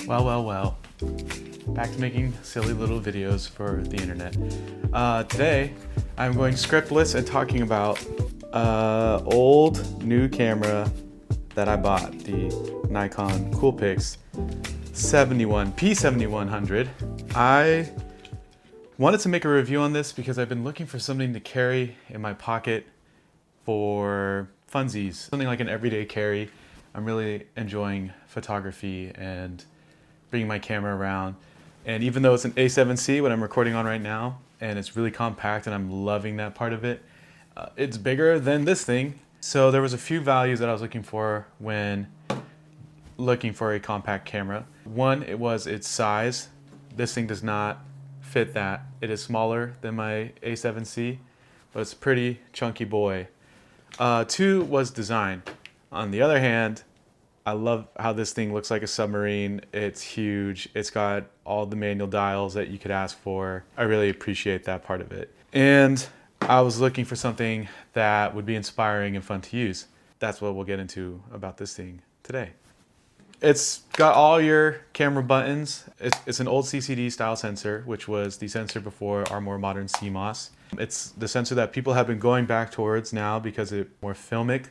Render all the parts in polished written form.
Well. Back to making silly little videos for the internet. Today, I'm going scriptless and talking about old new camera that I bought, the Nikon Coolpix P7100. I wanted to make a review on this because I've been looking for something to carry in my pocket for funsies, something like an everyday carry. I'm really enjoying photography and bringing my camera around. And even though it's an A7C, what I'm recording on right now, and it's really compact and I'm loving that part of it, it's bigger than this thing. So there was a few values that I was looking for when looking for a compact camera. One, it was its size. This thing does not fit that. It is smaller than my A7C, but it's a pretty chunky boy. Two was design. On the other hand, I love how this thing looks like a submarine. It's huge. It's got all the manual dials that you could ask for. I really appreciate that part of it. And I was looking for something that would be inspiring and fun to use. That's what we'll get into about this thing today. It's got all your camera buttons. It's an old CCD style sensor, which was the sensor before our more modern CMOS. It's the sensor that people have been going back towards now because it's more filmic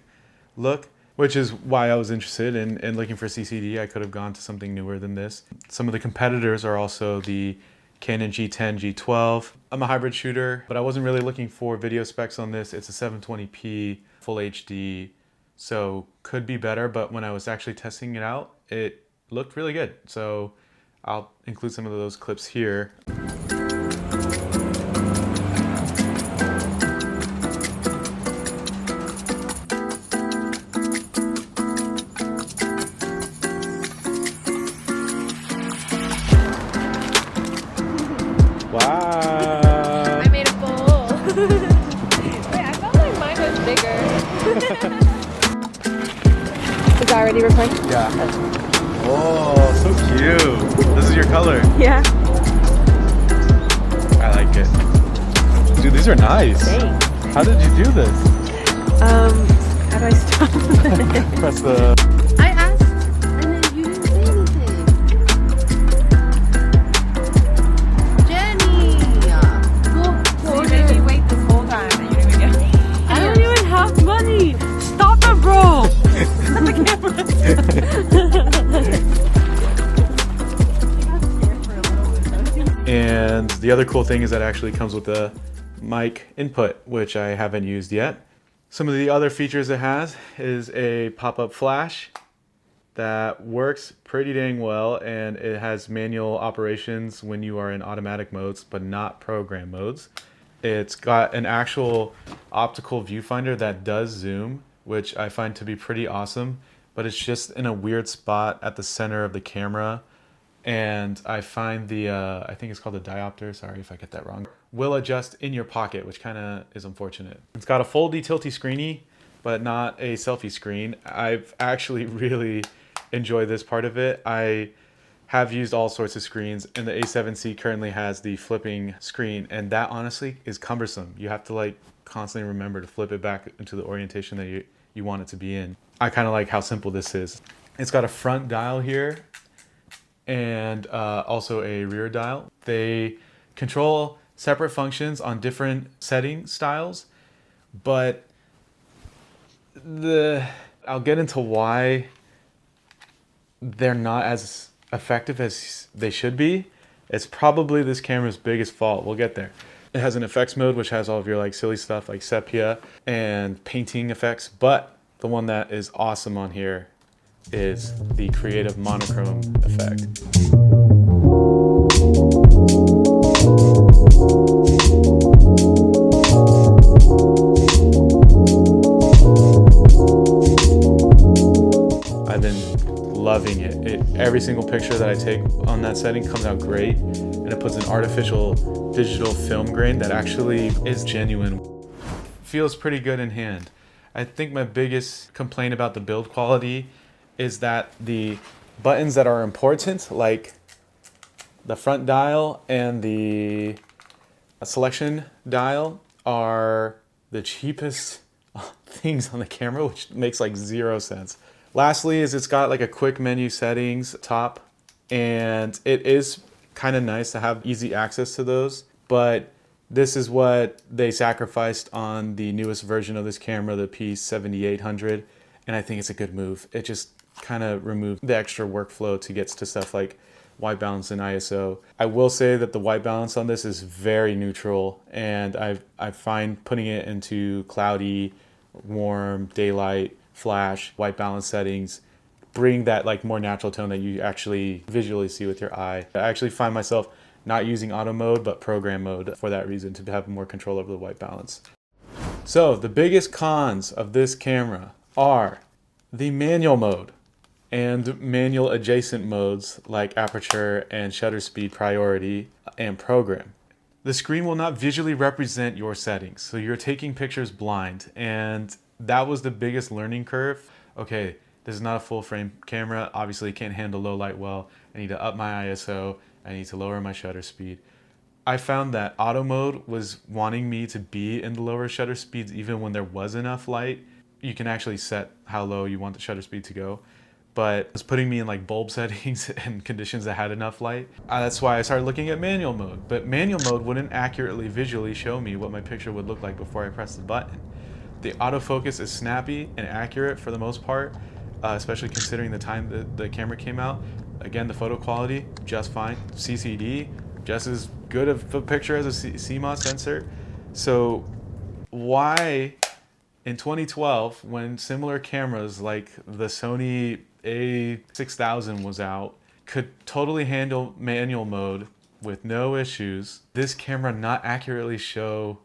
look, which is why I was interested in looking for CCD. I could have gone to something newer than this. Some of the competitors are also the Canon G10, G12. I'm a hybrid shooter, but I wasn't really looking for video specs on this. It's a 720p full HD, so could be better, but when I was actually testing it out, it looked really good. So I'll include some of those clips here. Wow! I made a bowl. Wait, I felt like mine was bigger. Is that already recording? Yeah. Oh, so cute. This is your color. Yeah. I like it. Dude, these are nice. Thanks. How did you do this? How do I stop? Press the... I asked, and then you didn't say anything. Jenny! So you made me wait this whole time and you didn't even get me. I don't even have money! Stop it, bro! And the other cool thing is that it actually comes with a mic input, which I haven't used yet. Some of the other features it has is a pop-up flash that works pretty dang well, and it has manual operations when you are in automatic modes, but not program modes. It's got an actual optical viewfinder that does zoom, which I find to be pretty awesome, but it's just in a weird spot at the center of the camera. And I find the, I think it's called the diopter, sorry if I get that wrong, will adjust in your pocket, which kind of is unfortunate. It's got a foldy tilty screeny, but not a selfie screen. I've actually really enjoyed this part of it. I have used all sorts of screens, and the A7C currently has the flipping screen, and that honestly is cumbersome. You have to like constantly remember to flip it back into the orientation that you want it to be in. I kind of like how simple this is. It's got a front dial here, and also a rear dial. They control separate functions on different setting styles, but I'll get into why they're not as effective as they should be. It's probably this camera's biggest fault. We'll get there. It has an effects mode, which has all of your like silly stuff like sepia and painting effects, but the one that is awesome on here is the creative monochrome effect. I've been loving it. Every single picture that I take on that setting comes out great, and it puts an artificial digital film grain that actually is genuine. Feels pretty good in hand. I think my biggest complaint about the build quality is that the buttons that are important, like the front dial and the selection dial, are the cheapest things on the camera, which makes like 0 sense. Lastly is it's got like a quick menu settings top and it is kind of nice to have easy access to those, but this is what they sacrificed on the newest version of this camera, the P7800, and I think it's a good move. It just kind of removed the extra workflow to get to stuff like white balance and ISO. I will say that the white balance on this is very neutral, and I find putting it into cloudy, warm, daylight, flash, white balance settings bring that like more natural tone that you actually visually see with your eye. I actually find myself not using auto mode but program mode for that reason, to have more control over the white balance. So the biggest cons of this camera are the manual mode and manual adjacent modes like aperture and shutter speed priority and program. The screen will not visually represent your settings, so you're taking pictures blind, and that was the biggest learning curve. Okay, this is not a full frame camera, obviously it can't handle low light well. I need to up my ISO, I need to lower my shutter speed. I found that auto mode was wanting me to be in the lower shutter speeds even when there was enough light. You can actually set how low you want the shutter speed to go, but it was putting me in like bulb settings and conditions that had enough light. That's why I started looking at manual mode, but manual mode wouldn't accurately visually show me what my picture would look like before I pressed the button. The autofocus is snappy and accurate for the most part, especially considering the time that the camera came out. Again, the photo quality, just fine. CCD, just as good of a picture as a CMOS sensor. So why in 2012, when similar cameras like the Sony A6000 was out, could totally handle manual mode with no issues, this camera not accurately show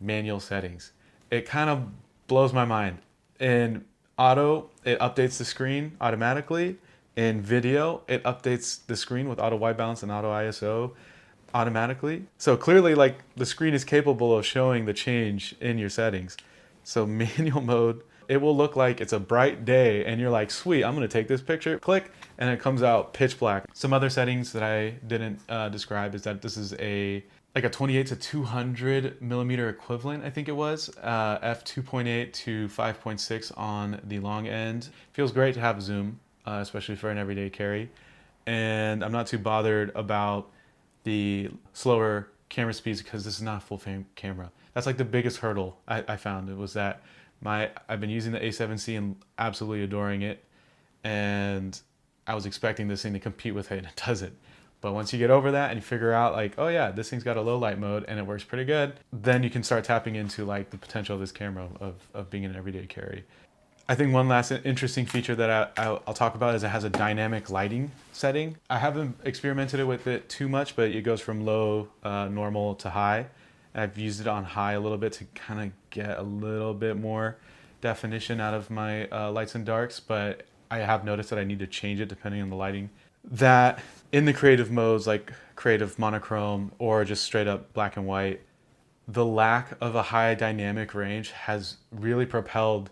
manual settings? It kind of blows my mind. In auto, it updates the screen automatically. In video, it updates the screen with auto white balance and auto ISO automatically. So clearly, like, the screen is capable of showing the change in your settings. So manual mode, it will look like it's a bright day and you're like, sweet, I'm gonna take this picture, click, and it comes out pitch black. Some other settings that I didn't describe is that this is like a 28 to 200 millimeter equivalent, I think it was, f2.8 to 5.6 on the long end. Feels great to have zoom, especially for an everyday carry. And I'm not too bothered about the slower camera speeds because this is not a full frame camera. That's like the biggest hurdle I found. It was that I've been using the A7C and absolutely adoring it, and I was expecting this thing to compete with it, and it doesn't. But once you get over that and you figure out like, oh yeah, this thing's got a low light mode and it works pretty good, then you can start tapping into like the potential of this camera of being an everyday carry. I think one last interesting feature that I'll talk about is it has a dynamic lighting setting. I haven't experimented with it too much, but it goes from low, normal to high. I've used it on high a little bit to kind of get a little bit more definition out of my lights and darks, but I have noticed that I need to change it depending on the lighting. That in the creative modes like creative monochrome or just straight up black and white, the lack of a high dynamic range has really propelled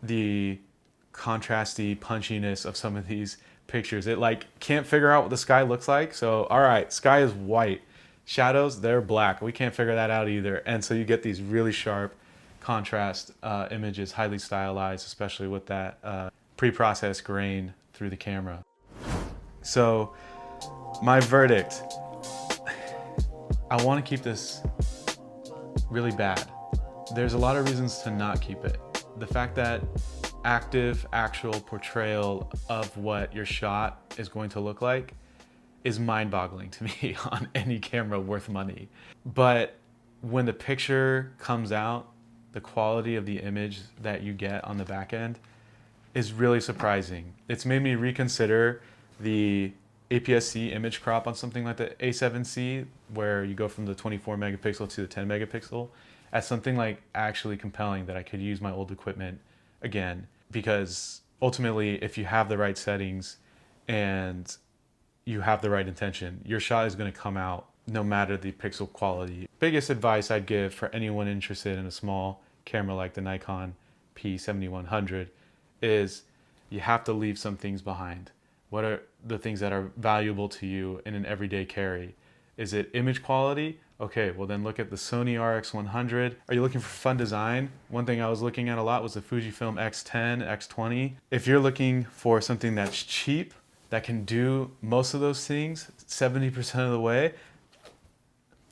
the contrasty punchiness of some of these pictures. It like can't figure out what the sky looks like. So, all right, sky is white. Shadows, they're black. We can't figure that out either. And so you get these really sharp contrast images, highly stylized, especially with that pre-processed grain through the camera. So my verdict, I want to keep this really bad. There's a lot of reasons to not keep it. The fact that actual portrayal of what your shot is going to look like is mind-boggling to me on any camera worth money. But when the picture comes out, the quality of the image that you get on the back end is really surprising. It's made me reconsider the APS-C image crop on something like the A7C, where you go from the 24 megapixel to the 10 megapixel, as something like actually compelling that I could use my old equipment again. Because ultimately, if you have the right settings and you have the right intention, your shot is going to come out no matter the pixel quality. Biggest advice I'd give for anyone interested in a small camera like the Nikon P7100 is you have to leave some things behind. What are the things that are valuable to you in an everyday carry? Is it image quality? Okay, well then look at the Sony RX100. Are you looking for fun design? One thing I was looking at a lot was the Fujifilm X10, X20. If you're looking for something that's cheap that can do most of those things 70% of the way,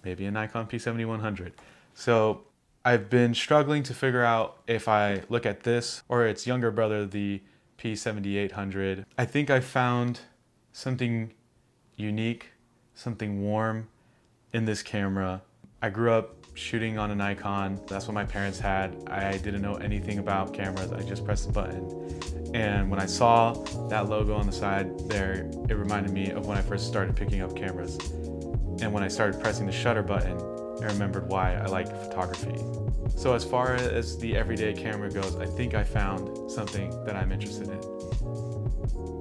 maybe a Nikon P7100. So I've been struggling to figure out if I look at this or its younger brother, the P7800. I think I found something unique, something warm in this camera. I grew up shooting on a Nikon. That's what my parents had. I didn't know anything about cameras. I just pressed the button. And when I saw that logo on the side there, it reminded me of when I first started picking up cameras. And when I started pressing the shutter button, I remembered why I like photography. So as far as the everyday camera goes, I think I found something that I'm interested in.